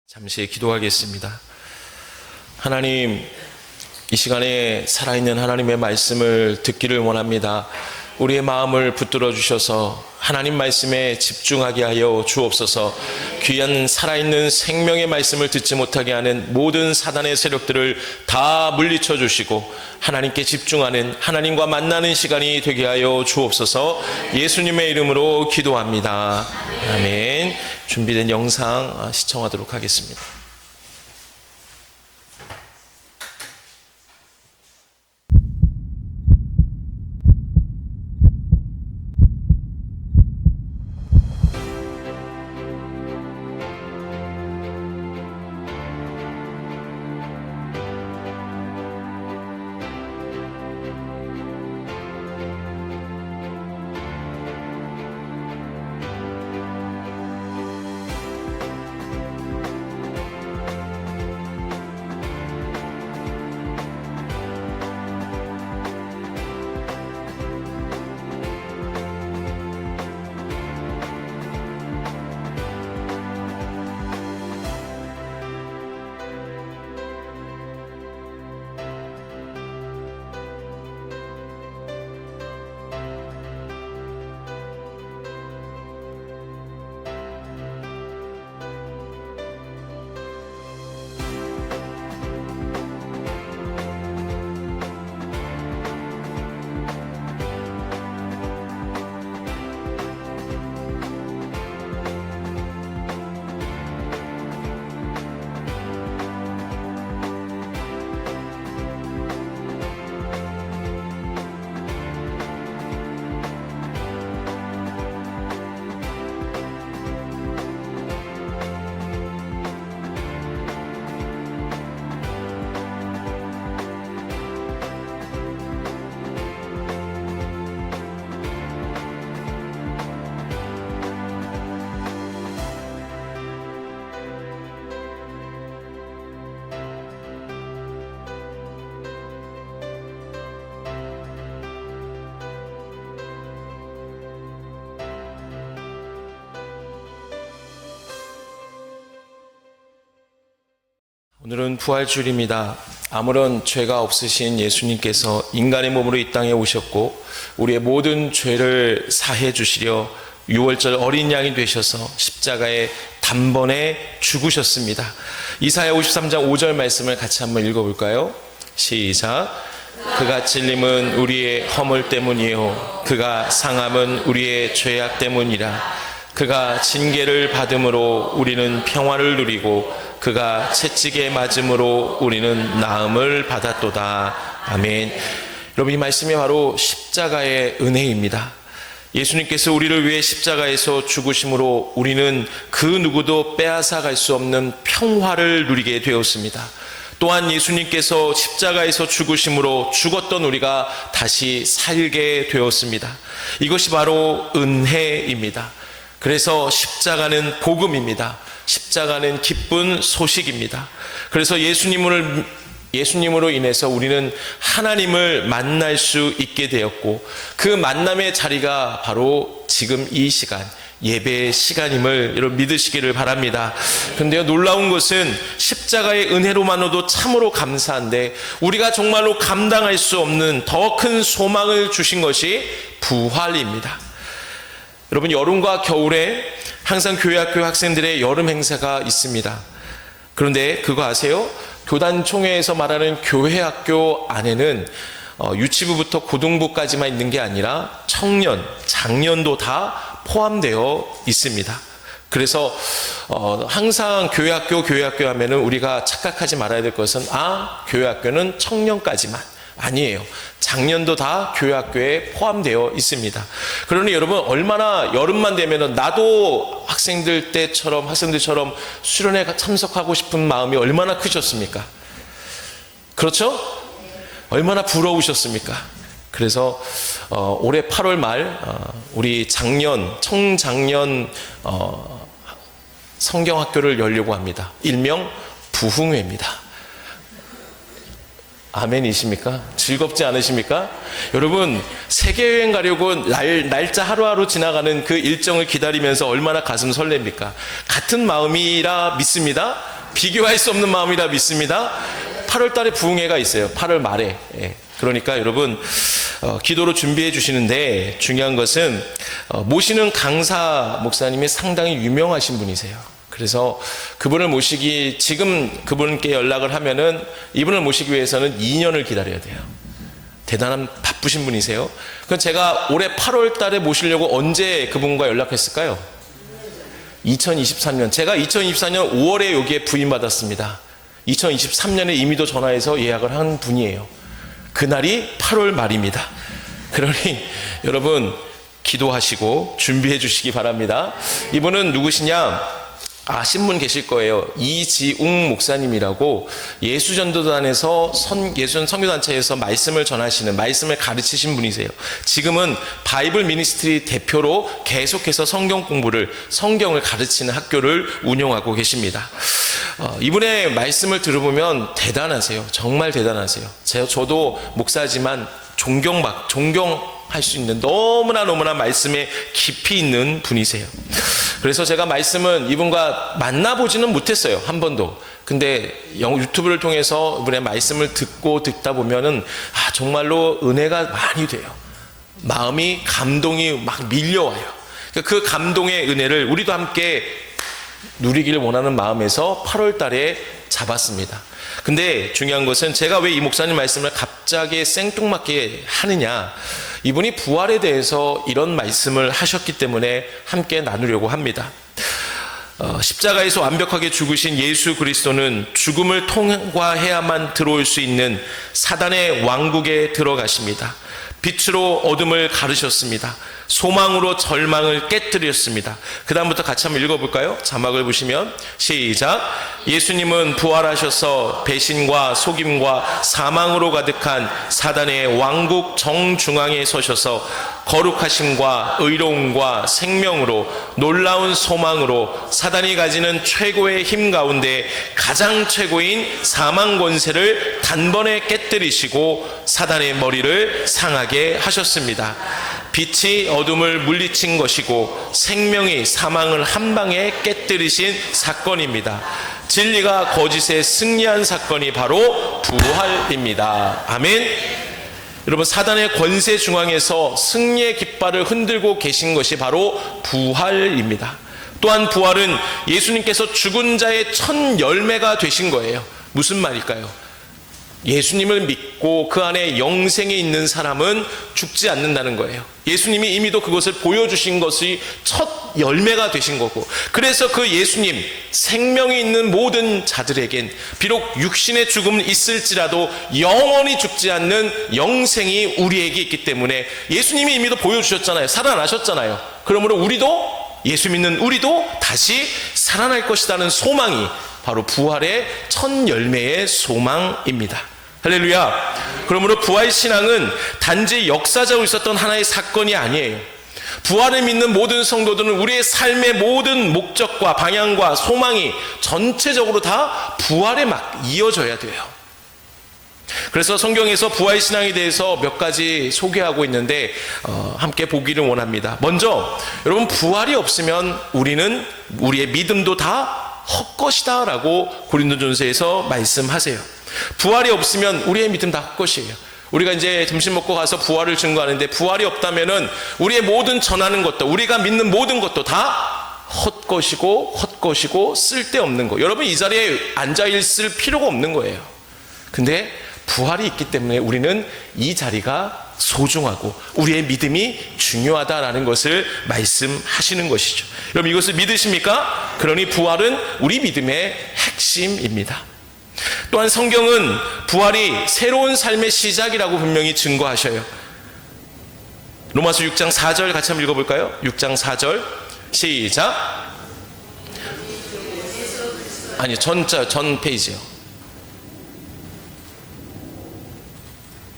잠시 기도하겠습니다. 하나님, 이 시간에 살아있는 하나님의 말씀을 듣기를 원합니다. 우리의 마음을 붙들어 주셔서 하나님 말씀에 집중하게 하여 주옵소서. 귀한 살아있는 생명의 말씀을 듣지 못하게 하는 모든 사단의 세력들을 다 물리쳐 주시고 하나님께 집중하는, 하나님과 만나는 시간이 되게 하여 주옵소서. 예수님의 이름으로 기도합니다. 아멘. 준비된 영상 시청하도록 하겠습니다. 오늘은 부활주일입니다. 아무런 죄가 없으신 예수님께서 인간의 몸으로 이 땅에 오셨고 우리의 모든 죄를 사해 주시려 6월절 어린 양이 되셔서 십자가에 단번에 죽으셨습니다. 이사야 53장 5절 말씀을 같이 한번 읽어볼까요? 시작. 그가 찔림은 우리의 허물 때문이요 그가 상함은 우리의 죄악 때문이라. 그가 징계를 받음으로 우리는 평화를 누리고 그가 채찍에 맞음으로 우리는 나음을 받았도다. 아멘. 여러분, 이 말씀이 바로 십자가의 은혜입니다. 예수님께서 우리를 위해 십자가에서 죽으심으로 우리는 그 누구도 빼앗아갈 수 없는 평화를 누리게 되었습니다. 또한 예수님께서 십자가에서 죽으심으로 죽었던 우리가 다시 살게 되었습니다. 이것이 바로 은혜입니다. 그래서 십자가는 복음입니다. 십자가는 기쁜 소식입니다. 그래서 예수님으로 인해서 우리는 하나님을 만날 수 있게 되었고 그 만남의 자리가 바로 지금 이 시간, 예배의 시간임을 여러분 믿으시기를 바랍니다. 그런데요, 놀라운 것은 십자가의 은혜로만으로도 참으로 감사한데 우리가 정말로 감당할 수 없는 더 큰 소망을 주신 것이 부활입니다. 여러분, 여름과 겨울에 항상 교회학교 학생들의 여름 행사가 있습니다. 그런데 그거 아세요? 교단총회에서 말하는 교회학교 안에는 유치부부터 고등부까지만 있는 게 아니라 청년, 장년도 다 포함되어 있습니다. 그래서 항상 교회학교 하면은 우리가 착각하지 말아야 될 것은 교회학교는 청년까지만. 아니에요. 작년도 다 교회학교에 포함되어 있습니다. 그러니 여러분, 얼마나 여름만 되면은 나도 학생들처럼 수련회 참석하고 싶은 마음이 얼마나 크셨습니까? 그렇죠? 얼마나 부러우셨습니까? 그래서 올해 8월 말 우리 청장년 성경학교를 열려고 합니다. 일명 부흥회입니다. 아멘이십니까? 즐겁지 않으십니까? 여러분, 세계여행 가려고 날짜 하루하루 지나가는 그 일정을 기다리면서 얼마나 가슴 설렙니까? 같은 마음이라 믿습니다. 비교할 수 없는 마음이라 믿습니다. 8월 달에 부흥회가 있어요. 8월 말에. 그러니까 여러분 기도로 준비해 주시는데 중요한 것은 모시는 강사 목사님이 상당히 유명하신 분이세요. 그래서 그분을 모시기 지금 그분께 연락을 하면은 이분을 모시기 위해서는 2년을 기다려야 돼요. 대단한 바쁘신 분이세요. 그럼 제가 올해 8월 달에 모시려고 언제 그분과 연락했을까요? 2023년. 제가 2024년 5월에 여기에 부임받았습니다. 2023년에 이미도 전화해서 예약을 한 분이에요. 그날이 8월 말입니다. 그러니 여러분 기도하시고 준비해 주시기 바랍니다. 이분은 누구시냐? 아신 분 계실 거예요. 이지웅 목사님이라고 예수전도단에서 예수전 선교단체에서 말씀을 전하시는, 말씀을 가르치신 분이세요. 지금은 바이블 미니스트리 대표로 계속해서 성경을 가르치는 학교를 운영하고 계십니다. 이분의 말씀을 들어보면 대단하세요. 정말 대단하세요. 저도 목사지만 존경할 수 있는 너무나 말씀에 깊이 있는 분이세요. 그래서 제가 말씀은 이분과 만나보지는 못했어요. 한 번도. 근데 유튜브를 통해서 이분의 말씀을 듣다 보면은 정말로 은혜가 많이 돼요. 마음이 감동이 막 밀려와요. 그 감동의 은혜를 우리도 함께 누리기를 원하는 마음에서 8월 달에 잡았습니다. 근데 중요한 것은 제가 왜 이 목사님 말씀을 갑자기 생뚱맞게 하느냐, 이분이 부활에 대해서 이런 말씀을 하셨기 때문에 함께 나누려고 합니다. 십자가에서 완벽하게 죽으신 예수 그리스도는 죽음을 통과해야만 들어올 수 있는 사단의 왕국에 들어가십니다. 빛으로 어둠을 가르셨습니다. 소망으로 절망을 깨뜨렸습니다. 그 다음부터 같이 한번 읽어볼까요? 자막을 보시면 시작. 예수님은 부활하셔서 배신과 속임과 사망으로 가득한 사단의 왕국 정중앙에 서셔서 거룩하심과 의로움과 생명으로 놀라운 소망으로 사단이 가지는 최고의 힘 가운데 가장 최고인 사망 권세를 단번에 깨뜨리시고 사단의 머리를 상하게 하셨습니다. 빛이 어둠을 물리친 것이고 생명이 사망을 한 방에 깨뜨리신 사건입니다. 진리가 거짓에 승리한 사건이 바로 부활입니다. 아멘. 여러분, 사단의 권세 중앙에서 승리의 깃발을 흔들고 계신 것이 바로 부활입니다. 또한 부활은 예수님께서 죽은 자의 첫 열매가 되신 거예요. 무슨 말일까요? 예수님을 믿고 그 안에 영생이 있는 사람은 죽지 않는다는 거예요. 예수님이 이미도 그것을 보여주신 것이 첫 열매가 되신 거고, 그래서 그 예수님, 생명이 있는 모든 자들에겐 비록 육신의 죽음은 있을지라도 영원히 죽지 않는 영생이 우리에게 있기 때문에 예수님이 이미도 보여주셨잖아요. 살아나셨잖아요. 그러므로 예수 믿는 우리도 다시 살아날 것이라는 소망이 바로 부활의 첫 열매의 소망입니다. 할렐루야. 그러므로 부활신앙은 단지 역사적으로 있었던 하나의 사건이 아니에요. 부활을 믿는 모든 성도들은 우리의 삶의 모든 목적과 방향과 소망이 전체적으로 다 부활에 막 이어져야 돼요. 그래서 성경에서 부활신앙에 대해서 몇 가지 소개하고 있는데 함께 보기를 원합니다. 먼저 여러분, 부활이 없으면 우리의 믿음도 다 헛것이다 라고 고린도전서에서 말씀하세요. 부활이 없으면 우리의 믿음 다 헛것이에요. 우리가 이제 점심 먹고 가서 부활을 증거하는데 부활이 없다면은 우리의 모든 전하는 것도, 우리가 믿는 모든 것도 다 헛것이고 쓸데없는 거. 여러분, 이 자리에 앉아 있을 필요가 없는 거예요. 근데 부활이 있기 때문에 우리는 이 자리가 소중하고 우리의 믿음이 중요하다라는 것을 말씀하시는 것이죠. 여러분, 이것을 믿으십니까? 그러니 부활은 우리 믿음의 핵심입니다. 또한 성경은 부활이 새로운 삶의 시작이라고 분명히 증거하셔요. 로마서 6장 4절 같이 한번 읽어볼까요? 6장 4절 시작. 아니, 전 페이지요.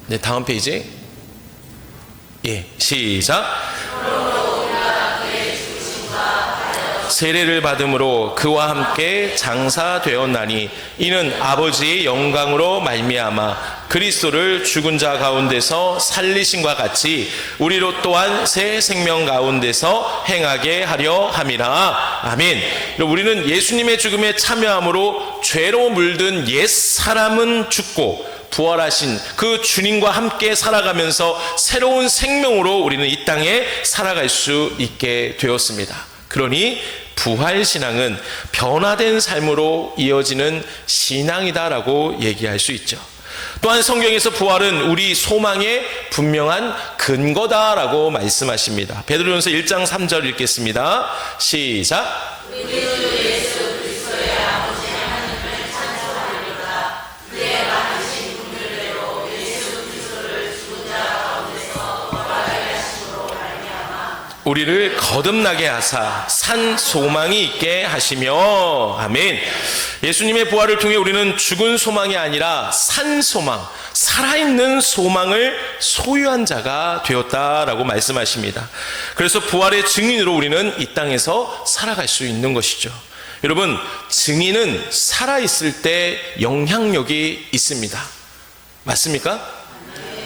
네, 다음 페이지. 예, 시작. 세례를 받음으로 그와 함께 장사되었나니 이는 아버지의 영광으로 말미암아 그리스도를 죽은 자 가운데서 살리심과 같이 우리로 또한 새 생명 가운데서 행하게 하려 함이라. 아멘. 우리는 예수님의 죽음에 참여함으로 죄로 물든 옛 사람은 죽고 부활하신 그 주님과 함께 살아가면서 새로운 생명으로 우리는 이 땅에 살아갈 수 있게 되었습니다. 그러니 부활신앙은 변화된 삶으로 이어지는 신앙이다라고 얘기할 수 있죠. 또한 성경에서 부활은 우리 소망의 분명한 근거다라고 말씀하십니다. 베드로전서 1장 3절 읽겠습니다. 시작. 우리를 거듭나게 하사 산 소망이 있게 하시며. 아멘. 예수님의 부활을 통해 우리는 죽은 소망이 아니라 산 소망, 살아있는 소망을 소유한 자가 되었다라고 말씀하십니다. 그래서 부활의 증인으로 우리는 이 땅에서 살아갈 수 있는 것이죠. 여러분, 증인은 살아있을 때 영향력이 있습니다. 맞습니까?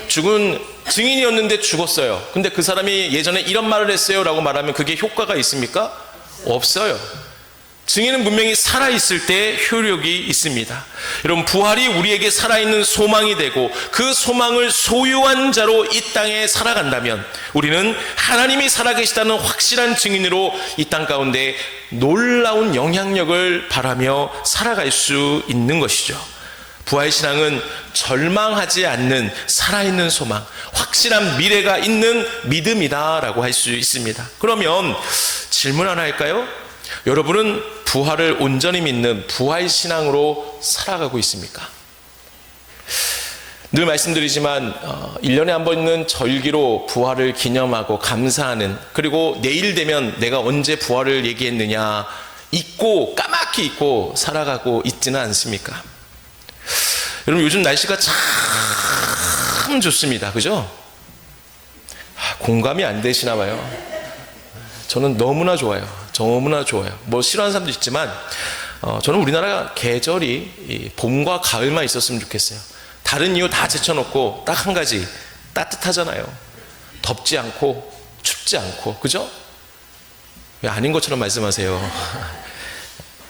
죽은 증인이었는데 죽었어요. 근데 그 사람이 예전에 이런 말을 했어요 라고 말하면 그게 효과가 있습니까? 없어요. 증인은 분명히 살아있을 때 효력이 있습니다. 여러분, 부활이 우리에게 살아있는 소망이 되고 그 소망을 소유한 자로 이 땅에 살아간다면 우리는 하나님이 살아계시다는 확실한 증인으로 이 땅 가운데 놀라운 영향력을 바라며 살아갈 수 있는 것이죠. 부활신앙은 절망하지 않는 살아있는 소망, 확실한 미래가 있는 믿음이다라고 할 수 있습니다. 그러면 질문 하나 할까요? 여러분은 부활을 온전히 믿는 부활신앙으로 살아가고 있습니까? 늘 말씀드리지만 1년에 한 번 있는 절기로 부활을 기념하고 감사하는, 그리고 내일 되면 내가 언제 부활을 얘기했느냐 잊고 까맣게 잊고 살아가고 있지는 않습니까? 여러분, 요즘 날씨가 참 좋습니다. 그죠? 공감이 안 되시나 봐요. 저는 너무나 좋아요. 너무나 좋아요. 뭐 싫어하는 사람도 있지만 저는 우리나라 계절이 봄과 가을만 있었으면 좋겠어요. 다른 이유 다 제쳐놓고 딱 한 가지, 따뜻하잖아요. 덥지 않고 춥지 않고. 그죠? 왜 아닌 것처럼 말씀하세요?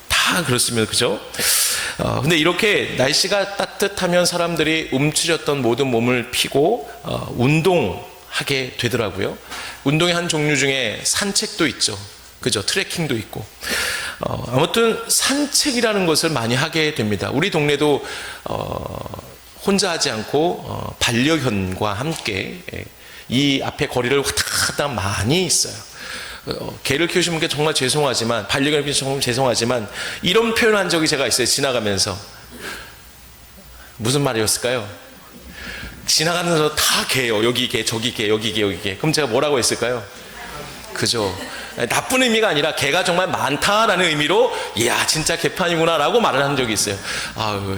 다 그렇습니다. 그죠? 근데 이렇게 날씨가 따뜻하면 사람들이 움츠렸던 모든 몸을 피고 운동하게 되더라고요. 운동의 한 종류 중에 산책도 있죠. 그죠? 트레킹도 있고. 아무튼 산책이라는 것을 많이 하게 됩니다. 우리 동네도 혼자 하지 않고 반려견과 함께 이 앞에 거리를 왔다 갔다 많이 있어요. 개를 키우시는 분께 정말 죄송하지만, 반려견을 키우시는 정말 죄송하지만, 이런 표현을 한 적이 제가 있어요. 지나가면서. 무슨 말이었을까요? 지나가면서 다 개요. 여기 개, 저기 개, 여기 개, 여기 개. 그럼 제가 뭐라고 했을까요? 그죠? 나쁜 의미가 아니라 개가 정말 많다라는 의미로 이야 진짜 개판이구나 라고 말을 한 적이 있어요.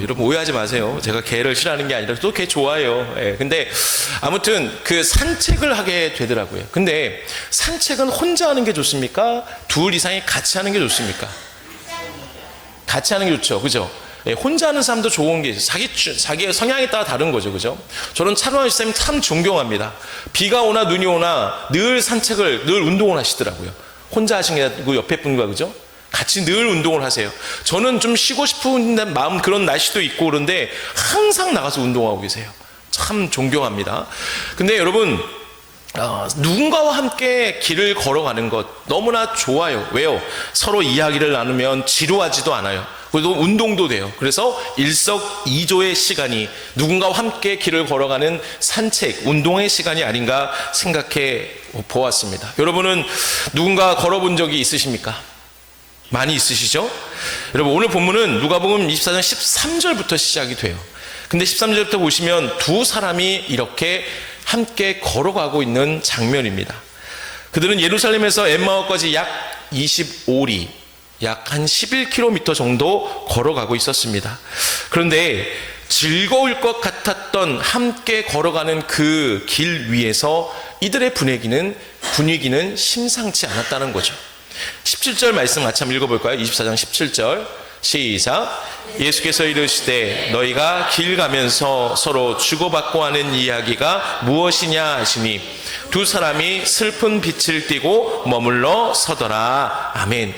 여러분 오해하지 마세요. 제가 개를 싫어하는 게 아니라 또 개 좋아해요. 근데 아무튼 그 산책을 하게 되더라고요. 근데 산책은 혼자 하는 게 좋습니까? 둘 이상이 같이 하는 게 좋습니까? 같이 하는 게 좋죠. 그죠? 혼자 하는 사람도 좋은 게 있어요. 자기의 성향에 따라 다른 거죠. 그죠? 저는 차로환 시장님 참 존경합니다. 비가 오나 눈이 오나 늘 산책을, 늘 운동을 하시더라고요. 혼자 하신 게 아니고 옆에 분과, 그죠? 같이 늘 운동을 하세요. 저는 좀 쉬고 싶은 마음, 그런 날씨도 있고 그런데 항상 나가서 운동하고 계세요. 참 존경합니다. 근데 여러분, 누군가와 함께 길을 걸어가는 것 너무나 좋아요. 왜요? 서로 이야기를 나누면 지루하지도 않아요. 그리고 운동도 돼요. 그래서 일석이조의 시간이 누군가와 함께 길을 걸어가는 산책, 운동의 시간이 아닌가 생각해 보았습니다. 여러분은 누군가 걸어본 적이 있으십니까? 많이 있으시죠? 여러분, 오늘 본문은 누가복음 24장 13절부터 시작이 돼요. 근데 13절부터 보시면 두 사람이 이렇게 함께 걸어가고 있는 장면입니다. 그들은 예루살렘에서 엠마오까지 약 25리, 약 한 11km 정도 걸어가고 있었습니다. 그런데 즐거울 것 같았던 함께 걸어가는 그 길 위에서 이들의 분위기는 심상치 않았다는 거죠. 17절 말씀 같이 한번 읽어볼까요? 24장 17절 시작. 예수께서 이르시되 너희가 길 가면서 서로 주고받고 하는 이야기가 무엇이냐 하시니 두 사람이 슬픈 빛을 띠고 머물러 서더라. 아멘.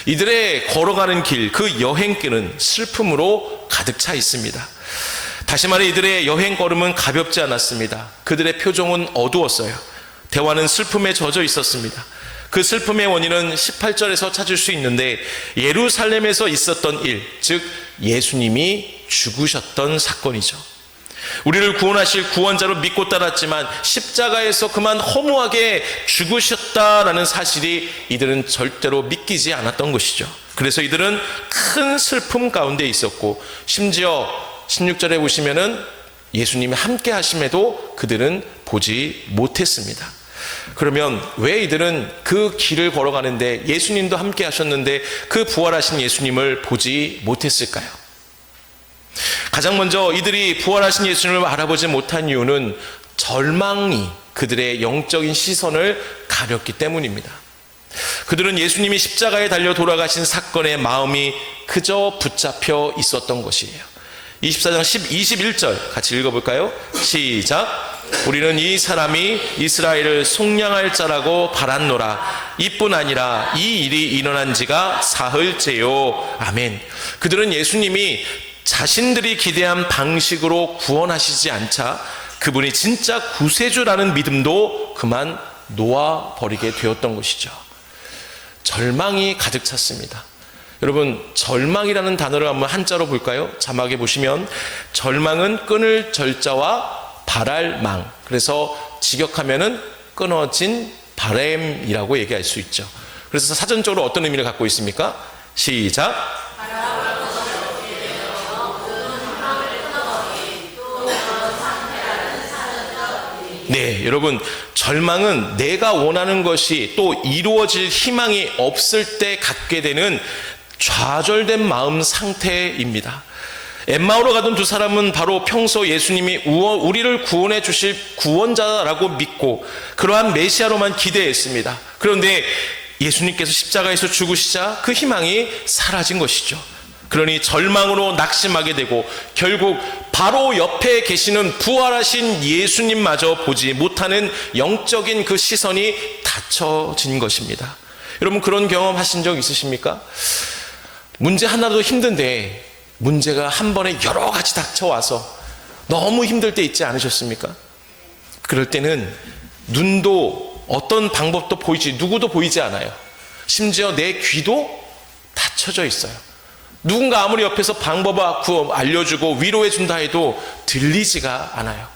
이들의 걸어가는 길, 그 여행길은 슬픔으로 가득 차 있습니다. 다시 말해 이들의 여행 걸음은 가볍지 않았습니다. 그들의 표정은 어두웠어요. 대화는 슬픔에 젖어 있었습니다. 그 슬픔의 원인은 18절에서 찾을 수 있는데, 예루살렘에서 있었던 일, 즉 예수님이 죽으셨던 사건이죠. 우리를 구원하실 구원자로 믿고 따랐지만 십자가에서 그만 허무하게 죽으셨다라는 사실이 이들은 절대로 믿기지 않았던 것이죠. 그래서 이들은 큰 슬픔 가운데 있었고, 심지어 16절에 보시면은 예수님이 함께 하심에도 그들은 보지 못했습니다. 그러면 왜 이들은 그 길을 걸어가는데 예수님도 함께 하셨는데 그 부활하신 예수님을 보지 못했을까요? 가장 먼저 이들이 부활하신 예수님을 알아보지 못한 이유는 절망이 그들의 영적인 시선을 가렸기 때문입니다. 그들은 예수님이 십자가에 달려 돌아가신 사건에 마음이 그저 붙잡혀 있었던 것이에요. 24장 21절 같이 읽어볼까요? 시작. 우리는 이 사람이 이스라엘을 속량할 자라고 바랐노라. 이뿐 아니라 이 일이 일어난 지가 사흘째요. 아멘. 그들은 예수님이 자신들이 기대한 방식으로 구원하시지 않자 그분이 진짜 구세주라는 믿음도 그만 놓아버리게 되었던 것이죠. 절망이 가득 찼습니다. 여러분, 절망이라는 단어를 한번 한자로 볼까요? 자막에 보시면 절망은 끊을 절자와 바랄 망, 그래서 직역하면은 끊어진 바램이라고 얘기할 수 있죠. 그래서 사전적으로 어떤 의미를 갖고 있습니까? 시작. 네, 여러분, 절망은 내가 원하는 것이 또 이루어질 희망이 없을 때 갖게 되는 좌절된 마음 상태입니다. 엠마오로 가던 두 사람은 바로 평소 예수님이 우리를 구원해 주실 구원자라고 믿고 그러한 메시아로만 기대했습니다. 그런데 예수님께서 십자가에서 죽으시자 그 희망이 사라진 것이죠. 그러니 절망으로 낙심하게 되고 결국 바로 옆에 계시는 부활하신 예수님마저 보지 못하는 영적인 그 시선이 닫혀진 것입니다. 여러분, 그런 경험 하신 적 있으십니까? 문제 하나도 힘든데 문제가 한 번에 여러 가지 닥쳐와서 너무 힘들 때 있지 않으셨습니까? 그럴 때는 눈도 어떤 방법도 보이지, 누구도 보이지 않아요. 심지어 내 귀도 닫혀져 있어요. 누군가 아무리 옆에서 방법을 알려주고 위로해준다 해도 들리지가 않아요.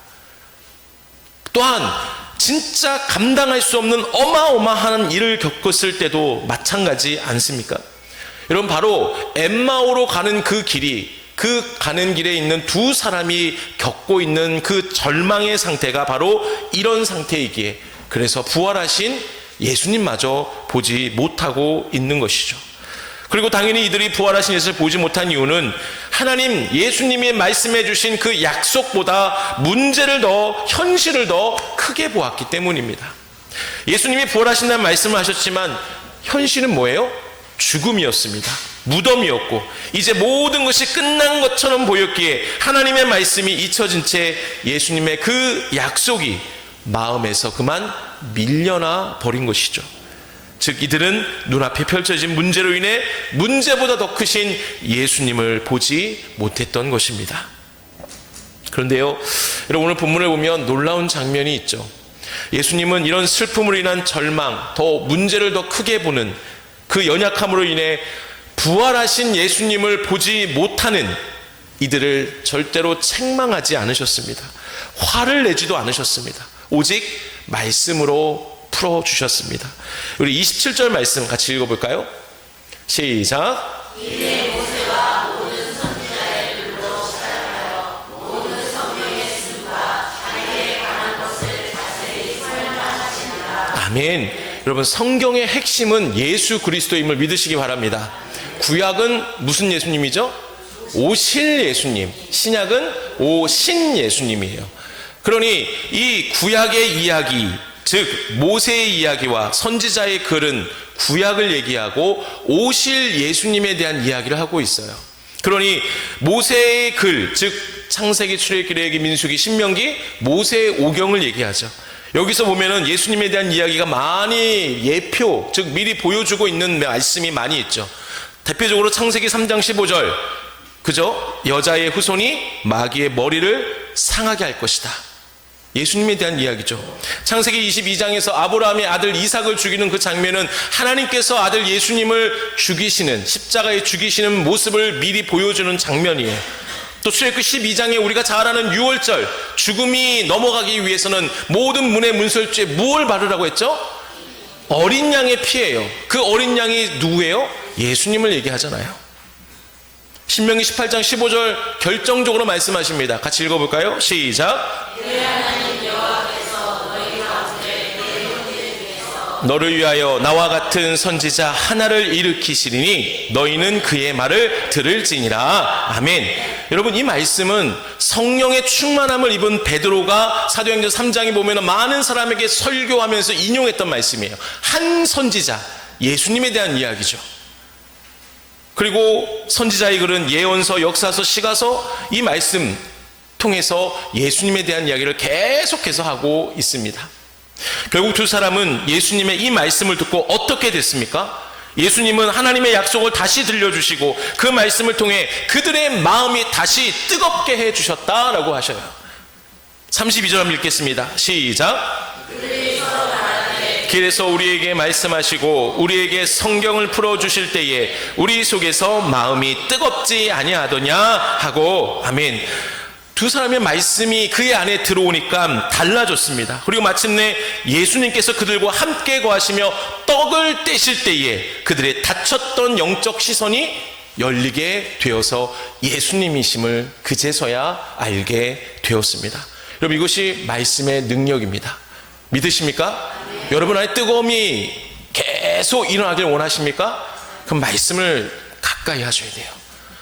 또한 진짜 감당할 수 없는 어마어마한 일을 겪었을 때도 마찬가지 않습니까? 여러분, 바로 엠마오로 가는 그 길이, 그 가는 길에 있는 두 사람이 겪고 있는 그 절망의 상태가 바로 이런 상태이기에, 그래서 부활하신 예수님마저 보지 못하고 있는 것이죠. 그리고 당연히 이들이 부활하신 예수를 보지 못한 이유는 하나님 예수님이 말씀해 주신 그 약속보다 문제를 더, 현실을 더 크게 보았기 때문입니다. 예수님이 부활하신다는 말씀을 하셨지만 현실은 뭐예요? 죽음이었습니다. 무덤이었고 이제 모든 것이 끝난 것처럼 보였기에 하나님의 말씀이 잊혀진 채 예수님의 그 약속이 마음에서 그만 밀려나 버린 것이죠. 즉 이들은 눈앞에 펼쳐진 문제로 인해 문제보다 더 크신 예수님을 보지 못했던 것입니다. 그런데요, 여러분, 오늘 본문을 보면 놀라운 장면이 있죠. 예수님은 이런 슬픔으로 인한 절망, 더 문제를 더 크게 보는 그 연약함으로 인해 부활하신 예수님을 보지 못하는 이들을 절대로 책망하지 않으셨습니다. 화를 내지도 않으셨습니다. 오직 말씀으로 풀어주셨습니다. 우리 27절 말씀 같이 읽어볼까요? 시작. 이에 모세가 모든 선지자의 글로 찾아가여 모든 성경의 말씀과 자기에 관한 것을 자세히 설명하시니라. 아멘. 여러분, 성경의 핵심은 예수 그리스도임을 믿으시기 바랍니다. 구약은 무슨 예수님이죠? 오실 예수님. 신약은 오신 예수님이에요. 그러니 이 구약의 이야기, 즉 모세의 이야기와 선지자의 글은 구약을 얘기하고 오실 예수님에 대한 이야기를 하고 있어요. 그러니 모세의 글, 즉 창세기, 출애굽기, 레위기, 민수기, 신명기, 모세의 오경을 얘기하죠. 여기서 보면은 예수님에 대한 이야기가 많이 예표, 즉 미리 보여주고 있는 말씀이 많이 있죠. 대표적으로 창세기 3장 15절, 그죠? 여자의 후손이 마귀의 머리를 상하게 할 것이다. 예수님에 대한 이야기죠. 창세기 22장에서 아브라함의 아들 이삭을 죽이는 그 장면은 하나님께서 아들 예수님을 죽이시는, 십자가에 죽이시는 모습을 미리 보여주는 장면이에요. 또 출애굽기 12장에 우리가 잘 아는 유월절, 죽음이 넘어가기 위해서는 모든 문의 문설주에 무엇을 바르라고 했죠? 어린 양의 피예요. 그 어린 양이 누구예요? 예수님을 얘기하잖아요. 신명기 18장 15절 결정적으로 말씀하십니다. 같이 읽어볼까요? 시작. 너를 위하여 나와 같은 선지자 하나를 일으키시리니 너희는 그의 말을 들을지니라. 아멘. 여러분, 이 말씀은 성령의 충만함을 입은 베드로가 사도행전 3장에 보면 많은 사람에게 설교하면서 인용했던 말씀이에요. 한 선지자, 예수님에 대한 이야기죠. 그리고 선지자의 글은 예언서, 역사서, 시가서, 이 말씀 통해서 예수님에 대한 이야기를 계속해서 하고 있습니다. 결국 두 사람은 예수님의 이 말씀을 듣고 어떻게 됐습니까? 예수님은 하나님의 약속을 다시 들려주시고 그 말씀을 통해 그들의 마음이 다시 뜨겁게 해주셨다라고 하셔요. 32절 한번 읽겠습니다. 시작. 길에서 우리에게 말씀하시고 우리에게 성경을 풀어주실 때에 우리 속에서 마음이 뜨겁지 아니하더냐 하고. 아멘. 두 사람의 말씀이 그의 안에 들어오니까 달라졌습니다. 그리고 마침내 예수님께서 그들과 함께 거하시며 떡을 떼실 때에 그들의 닫혔던 영적 시선이 열리게 되어서 예수님이심을 그제서야 알게 되었습니다. 여러분, 이것이 말씀의 능력입니다. 믿으십니까? 여러분 안에 뜨거움이 계속 일어나길 원하십니까? 그럼 말씀을 가까이 하셔야 돼요.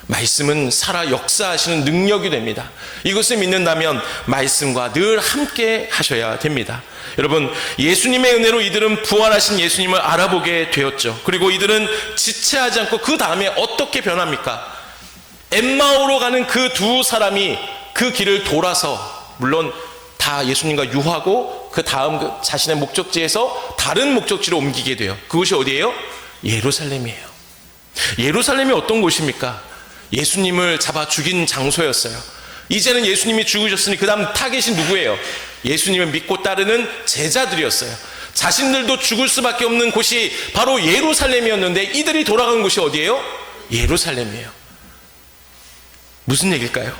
말씀은 살아 역사하시는 능력이 됩니다. 이것을 믿는다면 말씀과 늘 함께 하셔야 됩니다. 여러분, 예수님의 은혜로 이들은 부활하신 예수님을 알아보게 되었죠. 그리고 이들은 지체하지 않고 그 다음에 어떻게 변합니까? 엠마오로 가는 그 두 사람이 그 길을 돌아서, 물론 다 예수님과 유하고 그 다음 자신의 목적지에서 다른 목적지로 옮기게 돼요. 그것이 어디예요? 예루살렘이에요. 예루살렘이 어떤 곳입니까? 예수님을 잡아 죽인 장소였어요. 이제는 예수님이 죽으셨으니 그 다음 타겟이 누구예요? 예수님을 믿고 따르는 제자들이었어요. 자신들도 죽을 수밖에 없는 곳이 바로 예루살렘이었는데 이들이 돌아간 곳이 어디예요? 예루살렘이에요. 무슨 얘기일까요?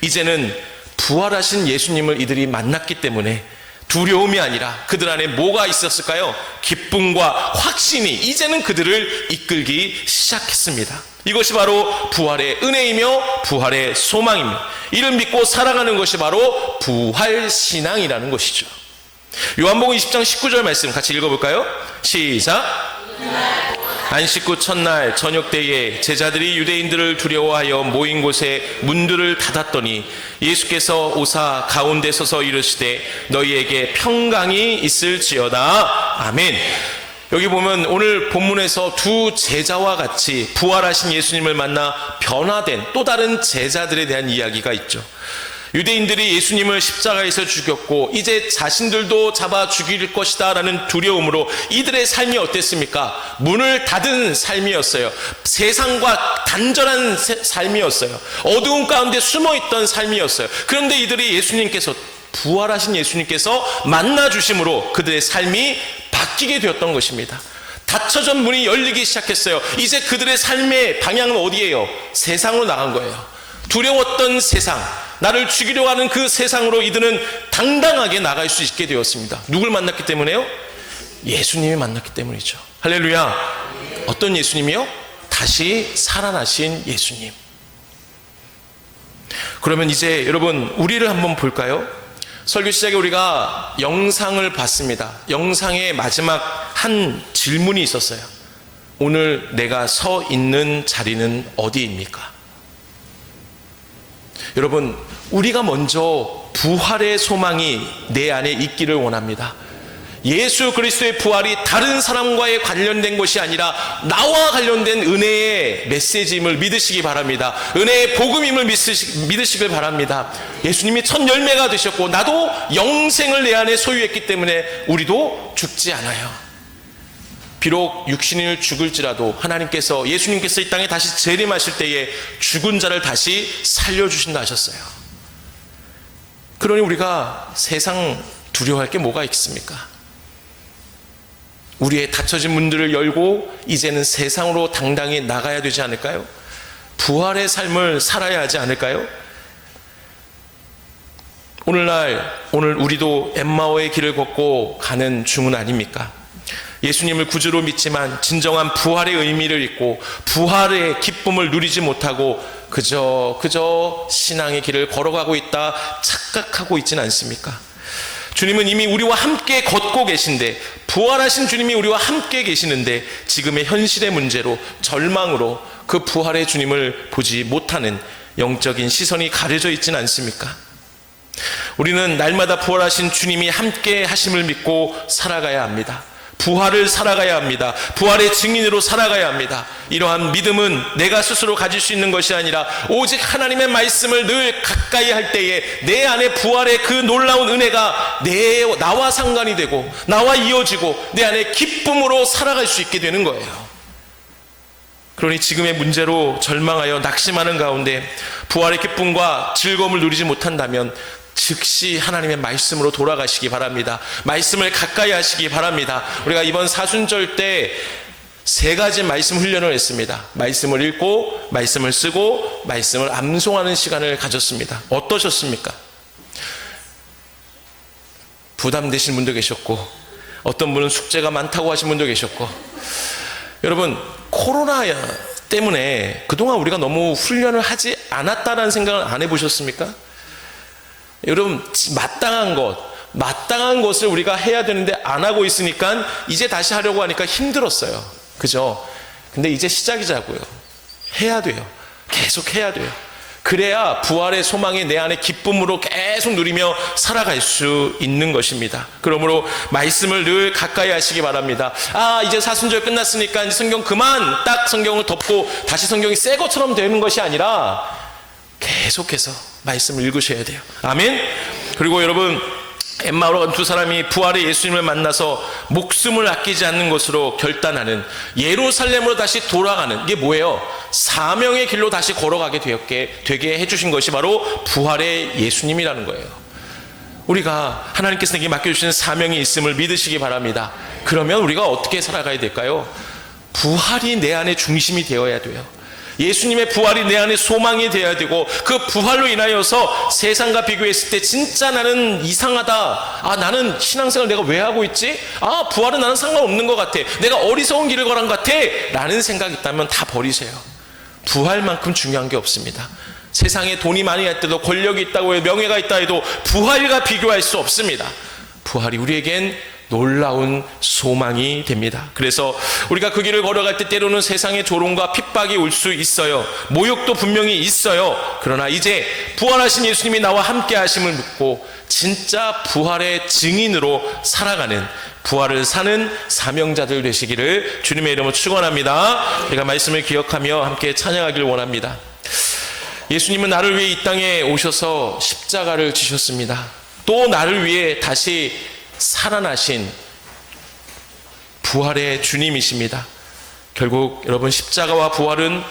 이제는 부활하신 예수님을 이들이 만났기 때문에 두려움이 아니라 그들 안에 뭐가 있었을까요? 기쁨과 확신이 이제는 그들을 이끌기 시작했습니다. 이것이 바로 부활의 은혜이며 부활의 소망입니다. 이를 믿고 살아가는 것이 바로 부활신앙이라는 것이죠. 요한복음 20장 19절 말씀 같이 읽어볼까요? 시작. 안식구 첫날 저녁 때에 제자들이 유대인들을 두려워하여 모인 곳에 문들을 닫았더니 예수께서 오사 가운데 서서 이르시되 너희에게 평강이 있을지어다. 아멘. 여기 보면 오늘 본문에서 두 제자와 같이 부활하신 예수님을 만나 변화된 또 다른 제자들에 대한 이야기가 있죠. 유대인들이 예수님을 십자가에서 죽였고 이제 자신들도 잡아 죽일 것이다 라는 두려움으로 이들의 삶이 어땠습니까? 문을 닫은 삶이었어요. 세상과 단절한 삶이었어요. 어두운 가운데 숨어있던 삶이었어요. 그런데 이들이 부활하신 예수님께서 만나주심으로 그들의 삶이 바뀌게 되었던 것입니다. 닫혀진 문이 열리기 시작했어요. 이제 그들의 삶의 방향은 어디예요? 세상으로 나간 거예요. 두려웠던 세상, 나를 죽이려고 하는 그 세상으로 이들은 당당하게 나갈 수 있게 되었습니다. 누굴 만났기 때문에요? 예수님을 만났기 때문이죠. 할렐루야. 어떤 예수님이요? 다시 살아나신 예수님. 그러면 이제 여러분 우리를 한번 볼까요? 설교 시작에 우리가 영상을 봤습니다. 영상의 마지막 한 질문이 있었어요. 오늘 내가 서 있는 자리는 어디입니까? 여러분, 우리가 먼저 부활의 소망이 내 안에 있기를 원합니다. 예수 그리스도의 부활이 다른 사람과의 관련된 것이 아니라 나와 관련된 은혜의 메시지임을 믿으시기 바랍니다. 은혜의 복음임을 믿으시길 바랍니다. 예수님이 첫 열매가 되셨고 나도 영생을 내 안에 소유했기 때문에 우리도 죽지 않아요. 비록 육신을 죽을지라도 하나님께서, 예수님께서 이 땅에 다시 재림하실 때에 죽은 자를 다시 살려주신다 하셨어요. 그러니 우리가 세상 두려워할 게 뭐가 있습니까? 우리의 닫혀진 문들을 열고 이제는 세상으로 당당히 나가야 되지 않을까요? 부활의 삶을 살아야 하지 않을까요? 오늘 우리도 엠마오의 길을 걷고 가는 중은 아닙니까? 예수님을 구주로 믿지만 진정한 부활의 의미를 잊고 부활의 기쁨을 누리지 못하고 그저 신앙의 길을 걸어가고 있다 착각하고 있지는 않습니까? 주님은 이미 우리와 함께 걷고 계신데, 부활하신 주님이 우리와 함께 계시는데 지금의 현실의 문제로, 절망으로 그 부활의 주님을 보지 못하는 영적인 시선이 가려져 있지는 않습니까? 우리는 날마다 부활하신 주님이 함께 하심을 믿고 살아가야 합니다. 부활을 살아가야 합니다. 부활의 증인으로 살아가야 합니다. 이러한 믿음은 내가 스스로 가질 수 있는 것이 아니라 오직 하나님의 말씀을 늘 가까이 할 때에 내 안에 부활의 그 놀라운 은혜가 나와 상관이 되고 나와 이어지고 내 안에 기쁨으로 살아갈 수 있게 되는 거예요. 그러니 지금의 문제로 절망하여 낙심하는 가운데 부활의 기쁨과 즐거움을 누리지 못한다면 즉시 하나님의 말씀으로 돌아가시기 바랍니다. 말씀을 가까이 하시기 바랍니다. 우리가 이번 사순절 때 3가지 말씀 훈련을 했습니다. 말씀을 읽고, 말씀을 쓰고, 말씀을 암송하는 시간을 가졌습니다. 어떠셨습니까? 부담되신 분도 계셨고, 어떤 분은 숙제가 많다고 하신 분도 계셨고, 여러분, 코로나 때문에 그동안 우리가 너무 훈련을 하지 않았다는 생각을 안 해보셨습니까? 여러분, 마땅한 것을 우리가 해야 되는데 안 하고 있으니까 이제 다시 하려고 하니까 힘들었어요. 그죠? 근데 이제 시작이자고요. 해야 돼요. 계속 해야 돼요. 그래야 부활의 소망이 내 안에 기쁨으로 계속 누리며 살아갈 수 있는 것입니다. 그러므로 말씀을 늘 가까이 하시기 바랍니다. 이제 사순절 끝났으니까 이제 성경 그만, 딱 성경을 덮고 다시 성경이 새 것처럼 되는 것이 아니라 계속해서 말씀을 읽으셔야 돼요. 아멘. 그리고 여러분, 엠마오로 간 2사람이 부활의 예수님을 만나서 목숨을 아끼지 않는 것으로 결단하는, 예루살렘으로 다시 돌아가는, 이게 뭐예요? 사명의 길로 다시 걸어가게 되게 해주신 것이 바로 부활의 예수님이라는 거예요. 우리가 하나님께서 내게 맡겨주시는 사명이 있음을 믿으시기 바랍니다. 그러면 우리가 어떻게 살아가야 될까요? 부활이 내 안에 중심이 되어야 돼요. 예수님의 부활이 내 안에 소망이 되어야 되고, 그 부활로 인하여서 세상과 비교했을 때 진짜 나는 이상하다, 나는 신앙생활 내가 왜 하고 있지, 부활은 나는 상관없는 것 같아, 내가 어리석은 길을 걸은 것 같아 라는 생각이 있다면 다 버리세요. 부활만큼 중요한 게 없습니다. 세상에 돈이 많이 할 때도, 권력이 있다고 해도, 명예가 있다 해도 부활과 비교할 수 없습니다. 부활이 우리에겐 놀라운 소망이 됩니다. 그래서 우리가 그 길을 걸어갈 때 때로는 세상의 조롱과 핍박이 올 수 있어요. 모욕도 분명히 있어요. 그러나 이제 부활하신 예수님이 나와 함께 하심을 믿고 진짜 부활의 증인으로 살아가는, 부활을 사는 사명자들 되시기를 주님의 이름으로 축원합니다. 우리가 말씀을 기억하며 함께 찬양하길 원합니다. 예수님은 나를 위해 이 땅에 오셔서 십자가를 지셨습니다. 또 나를 위해 다시 살아나신 부활의 주님이십니다. 결국 여러분, 십자가와 부활은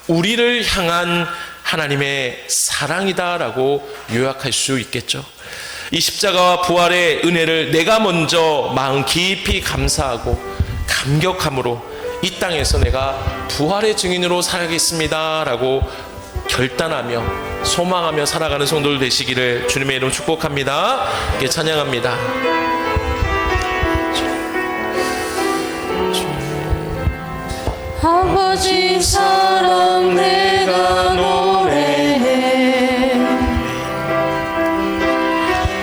우리를 향한 하나님의 사랑이다라고 요약할 수 있겠죠. 이 십자가와 부활의 은혜를 내가 먼저 마음 깊이 감사하고 감격함으로 이 땅에서 내가 부활의 증인으로 살겠습니다라고 결단하며 소망하며 살아가는 성도들 되시기를 주님의 이름으로 축복합니다. 이렇게 찬양합니다. 아버지 사랑 내가 노래해,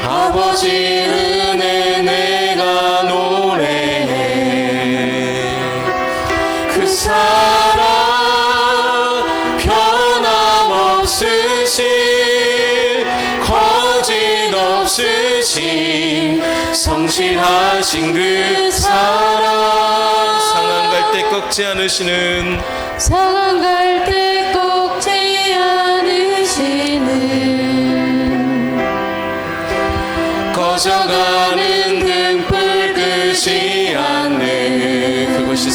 아버지 은혜 내가 노래해. 그 사랑 변함없으신, 거짓없으신, 성실하신 그 사랑, 꺾지 않으시는, 상한 갈 때 꺾지 않으시는, 꺼져가는 등불 끄지 않는, 그것이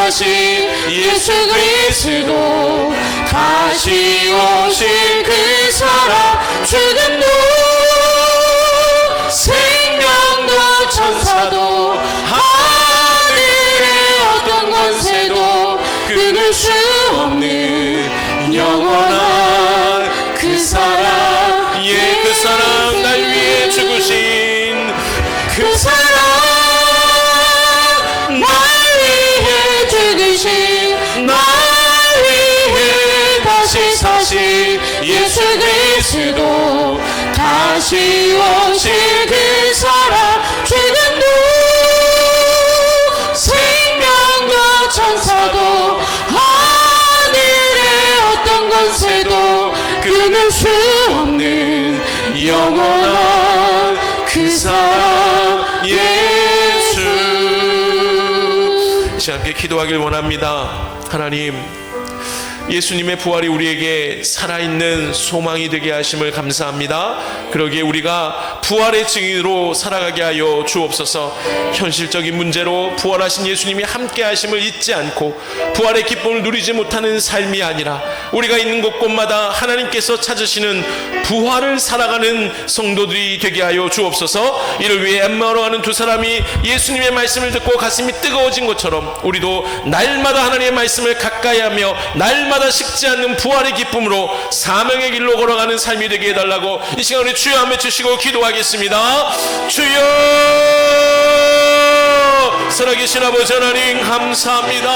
사신 예수 그리스도 다시 오실 그 사랑 죽음도 생명도 천사도 하늘의 어떤 권세도 끊을 수 없는 영원한 그 사랑 예, 그 사랑 날 위해 죽으신 그 사랑 날 위해 죽으신 날 위해 다시 사신 예수 그리스도 다시 오실 그 사랑 죽음도 생명도 천사도 하늘의 어떤 권세도 끊을 수 없는 영원한 그 사랑 예수. 함께 기도하길 원합니다. 하나님, 예수님의 부활이 우리에게 살아있는 소망이 되게 하심을 감사합니다. 그러기에 우리가 부활의 증인으로 살아가게 하여 주옵소서. 현실적인 문제로 부활하신 예수님이 함께 하심을 잊지 않고 부활의 기쁨을 누리지 못하는 삶이 아니라 우리가 있는 곳곳마다 하나님께서 찾으시는 부활을 살아가는 성도들이 되게 하여 주옵소서. 이를 위해 엠마오로 가는 두 사람이 예수님의 말씀을 듣고 가슴이 뜨거워진 것처럼 우리도 날마다 하나님의 말씀을 가까이 하며 날마다 식지 않는 부활의 기쁨으로 사명의 길로 걸어가는 삶이 되게 해달라고 이 시간 우리 주여 한번 외치시고 기도하겠습니다. 주여, 살아계신 아버지 하나님 감사합니다.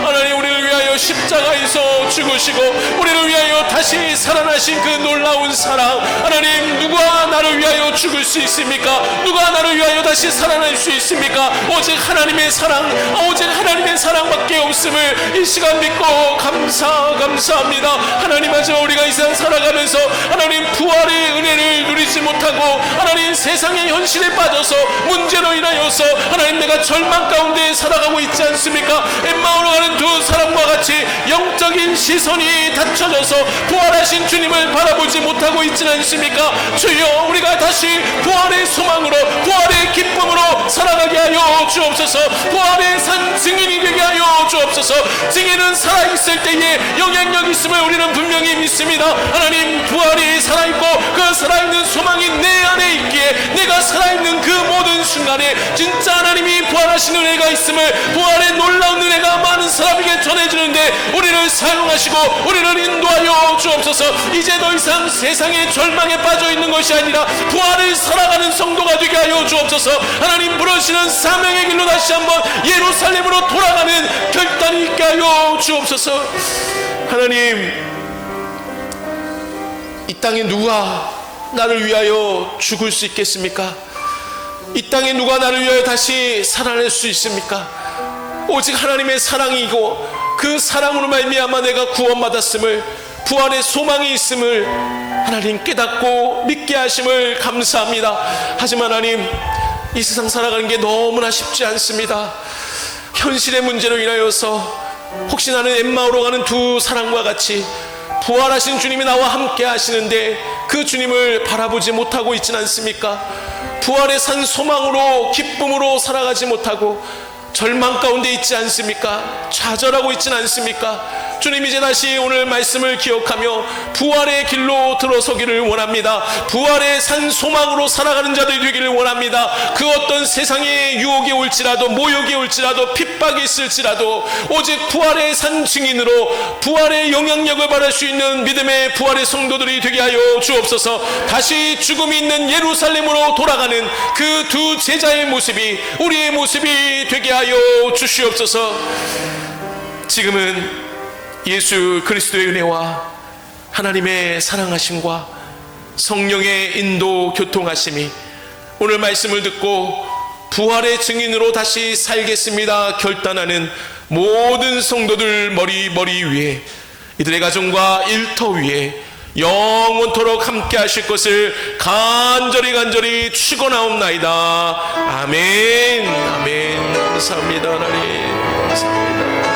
하나님, 우리를 위하여 십자가에서 죽으시고 우리를 위하여 다시 살아나신 그 놀라운 사랑, 하나님, 누가 나를 위하여 죽을 수 있습니까? 누가 나를 위하여 다시 살아날 수 있습니까? 오직 하나님의 사랑, 오직 하나님의 사랑밖에 없음을 이 시간 믿고 감사합니다. 하나님, 하지만 우리가 이 세상 살아가면서 하나님 부활의 은혜를 누리지 못하고 하나님 세상의 현실에 빠져서 문제로 인하여서 하나님 내가 절망 가운데 살아가고 있지 않습니까? 엠마오로 가는 두 사람과 같이 영적인 시선이 닫혀져서 부활하신 주님을 바라보지 못하고 있지 않습니까? 주여, 우리가 다시 부활의 소망으로 부활의 기쁨으로 살아가게 하여 주옵소서. 부활의 산 증인이 되게 하여 주옵소서. 증인은 살아있을 때에 영향력 있음을 우리는 분명히 믿습니다. 하나님, 부활이 살아있고 그 살아있는 소망이 내 안에 있기에 내가 살아있는 그 모든 순간에 진짜 하나님이 부활하신 은혜가 있음을, 부활의 놀라운 은혜가 많은 사람에게 전해지는데 우리를 사용하시고 우리를 인도하여 주옵소서. 이제 더 이상 세상의 절망에 빠져 있는 것이 아니라 부활을 살아가는 성도가 되게 하여 주옵소서. 하나님, 부르시는 사명의 길로 다시 한번 예루살렘으로 돌아가는 결단이 있게 하여 주옵소서. 하나님, 이 땅에 누가 나를 위하여 죽을 수 있겠습니까? 이 땅에 누가 나를 위하여 다시 살아날 수 있습니까? 오직 하나님의 사랑이고 그 사랑으로 말미암아 내가 구원받았음을, 부활의 소망이 있음을 하나님 깨닫고 믿게 하심을 감사합니다. 하지만 하나님, 이 세상 살아가는 게 너무나 쉽지 않습니다. 현실의 문제로 인하여서 혹시 나는 엠마오로 가는 두 사람과 같이 부활하신 주님이 나와 함께 하시는데 그 주님을 바라보지 못하고 있지는 않습니까? 부활의 산 소망으로 기쁨으로 살아가지 못하고 절망 가운데 있지 않습니까? 좌절하고 있지는 않습니까? 주님, 이제 다시 오늘 말씀을 기억하며 부활의 길로 들어서기를 원합니다. 부활의 산 소망으로 살아가는 자들이 되기를 원합니다. 그 어떤 세상의 유혹이 올지라도, 모욕이 올지라도, 핍박이 있을지라도 오직 부활의 산 증인으로 부활의 영향력을 받을 수 있는 믿음의 부활의 성도들이 되게 하여 주옵소서. 다시 죽음이 있는 예루살렘으로 돌아가는 그 두 제자의 모습이 우리의 모습이 되게 하여 주시옵소서. 지금은 예수 그리스도의 은혜와 하나님의 사랑하심과 성령의 인도 교통하심이 오늘 말씀을 듣고 부활의 증인으로 다시 살겠습니다 결단하는 모든 성도들 머리 위에, 이들의 가정과 일터 위에 영원토록 함께 하실 것을 간절히 축원하옵나이다. 아멘. 감사합니다 하나님. 감사합니다.